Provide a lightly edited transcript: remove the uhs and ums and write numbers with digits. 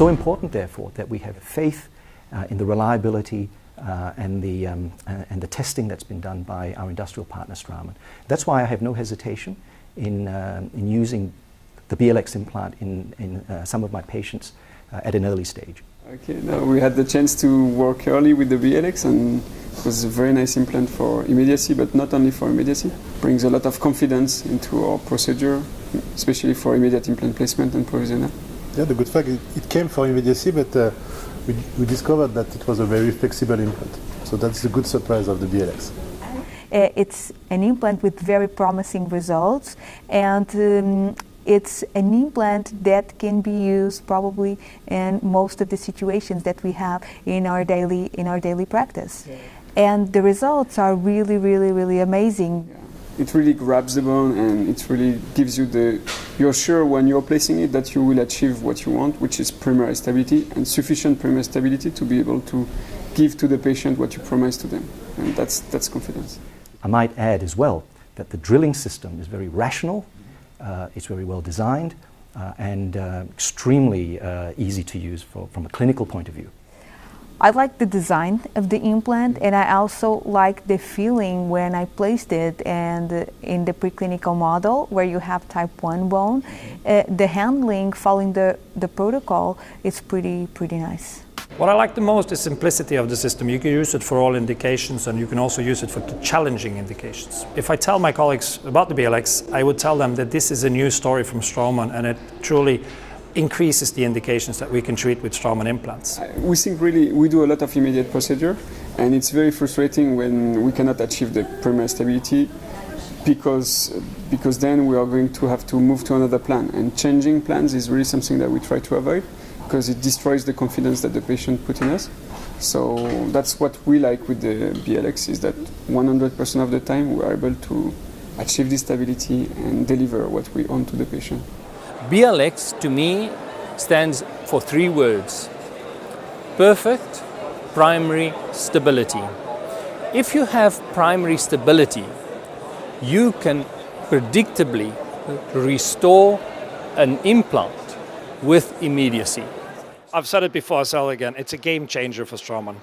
so important, therefore, that we have faith in the reliability and the testing that's been done by our industrial partner Straumann. That's why I have no hesitation in using the BLX implant in some of my patients at an early stage. Okay, now we had the chance to work early with the BLX, and it was a very nice implant for immediacy, but not only for immediacy. Brings a lot of confidence into our procedure, especially for immediate implant placement and provisional. Yeah, the good fact it came for immediacy, but we discovered that it was a very flexible implant. So that's the good surprise of the BLX. It's an implant with very promising results, and it's an implant that can be used probably in most of the situations that we have in our daily practice. Yeah. And the results are really, really, really amazing. Yeah. It really grabs the bone, and it really gives you you're sure when you're placing it that you will achieve what you want, which is primary stability, and sufficient primary stability to be able to give to the patient what you promise to them. And that's confidence. I might add as well that the drilling system is very rational, it's very well designed, and extremely easy to use from a clinical point of view. I like the design of the implant, and I also like the feeling when I placed it, and in the preclinical model where you have type 1 bone, the handling following the protocol is pretty nice. What I like the most is simplicity of the system. You can use it for all indications, and you can also use it for challenging indications. If I tell my colleagues about the BLX, I would tell them that this is a new story from Straumann, and it truly increases the indications that we can treat with Straumann implants. We think really we do a lot of immediate procedure, and it's very frustrating when we cannot achieve the primary stability because then we are going to have to move to another plan, and changing plans is really something that we try to avoid because it destroys the confidence that the patient put in us. So that's what we like with the BLX, is that 100% of the time we are able to achieve this stability and deliver what we want to the patient. BLX to me stands for 3 words: perfect primary stability. If you have primary stability, you can predictably restore an implant with immediacy. I've said it before, I'll say it again, it's a game changer for Straumann.